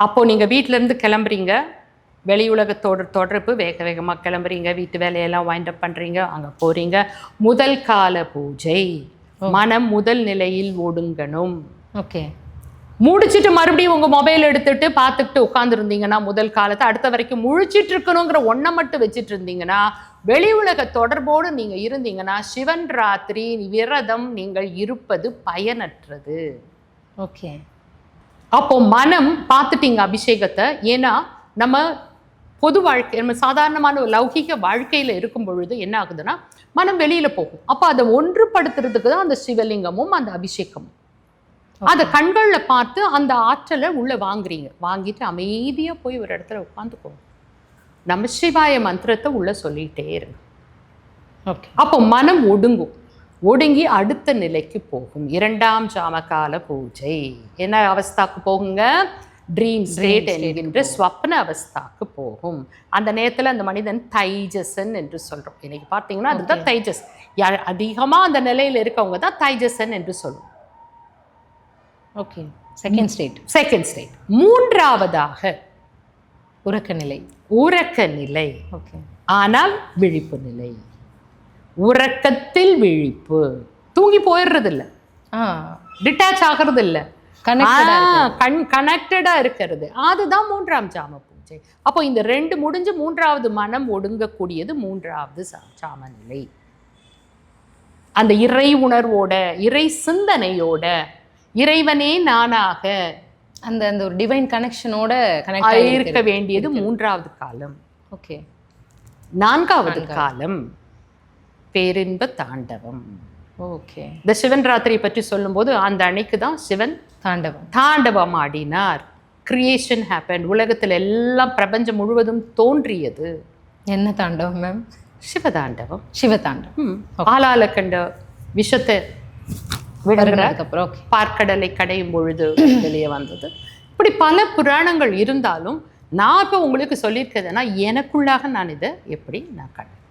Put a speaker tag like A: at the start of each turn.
A: அப்போது நீங்கள் வீட்டிலேருந்து கிளம்புறீங்க, வெளி உலகத்தோட தொடர்பு, வேக வேகமாக கிளம்புறீங்க, வீட்டு வேலையெல்லாம் வைண்ட் அப் பண்ணுறீங்க, அங்கே போகிறீங்க. முதல் கால பூஜை, மனம் முதல் நிலையில் ஒடுங்கணும்.
B: ஓகே.
A: முடிச்சுட்டு மறுபடியும் உங்கள் மொபைல் எடுத்துகிட்டு பார்த்துக்கிட்டு உட்காந்துருந்தீங்கன்னா முதல் காலத்தை, அடுத்த வரைக்கும் முழிச்சிட்டு இருக்கணுங்கிற ஒன்றை மட்டும் வச்சுட்டு இருந்தீங்கன்னா, வெளி உலக தொடர்போடு நீங்கள் இருந்தீங்கன்னா, சிவன் ராத்திரி விரதம் நீங்கள் இருப்பது பயனற்றது.
B: ஓகே.
A: அப்போ மனம் பார்த்துட்டீங்க அபிஷேகத்தை. ஏன்னா நம்ம பொது வாழ்க்கை, நம்ம சாதாரணமான லௌகிக வாழ்க்கையில் இருக்கும் பொழுது என்ன ஆகுதுன்னா, மனம் வெளியில் போகும். அப்போ அதை ஒன்றுபடுத்துறதுக்கு தான் அந்த சிவலிங்கமும் அந்த அபிஷேகமும். அதை கண்களில் பார்த்து அந்த ஆற்றலை உள்ளே வாங்குறீங்க. வாங்கிட்டு அமைதியாக போய் ஒரு இடத்துல உட்காந்துக்கோங்க. நம சிவாய மந்திரத்தை உள்ளே சொல்லிகிட்டே இருங்க.
B: ஓகே. அப்போ
A: மனம் ஒடுங்கும். ஒடுங்கி அடுத்த நிலைக்கு போகும். 2ஆம் ஜாமகால பூஜை என்ன அவஸ்தாக்கு போகுங்க? ட்ரீம் ஸ்டேட் என்கின்ற ஸ்வப்ன அவஸ்தாக்கு போகும். அந்த நேரத்தில் அந்த மனிதன் தைஜசன் என்று சொல்கிறோம். இன்னைக்கு பார்த்தீங்கன்னா அதுதான் தைஜஸ். அதிகமாக அந்த நிலையில் இருக்கவங்க தான் தைஜசன் என்று சொல்லுவோம்.
B: ஓகே. Second state.
A: மூன்றாவதாக
B: உறக்க நிலை.
A: ஓகே. ஆனால் விழிப்பு நிலை. உறக்கத்தில் விழிப்பு. தூங்கி போயிடுறது இல்லை, டிட்டாச் ஆகிறது இல்லை, கனெக்டடா இருக்கிறது. அதுதான் 3ஆம் ஜாம பூஜை. அப்போ இந்த 2 முடிஞ்சு 3ஆவது மனம் ஒடுங்கக்கூடியது 3ஆவது ஜாம நிலை. அந்த இறை உணர்வோட, இறை சிந்தனையோட, இறைவனே நானாக
B: அந்த அந்த ஒரு டிவைன் கனெக்ஷனோட
A: இருக்க வேண்டியது 3ஆவது காலம்.
B: ஓகே.
A: 4ஆவது காலம் பேரின்ப தாண்டவம்.
B: ஓகே.
A: இந்த சிவன் ராத்திரி பற்றி சொல்லும்போது அந்த அன்னைக்கு தான் சிவன் தாண்டவம் ஆடினார். Creation happen. உலகத்தில் எல்லாம் பிரபஞ்சம் முழுவதும் தோன்றியது.
B: என்ன தாண்டவம் மேம்?
A: சிவதாண்டவம். ஆளால கண்ட விஷத்தை விடுறதுக்கப்புறம் பார்க்கடலை கடையும் பொழுது வெளியே வந்தது. இப்படி பல புராணங்கள் இருந்தாலும் நான் இப்போ உங்களுக்கு சொல்லியிருக்கிறதுனா எனக்குள்ளாக நான் இதை எப்படி நான் கண்டேன்.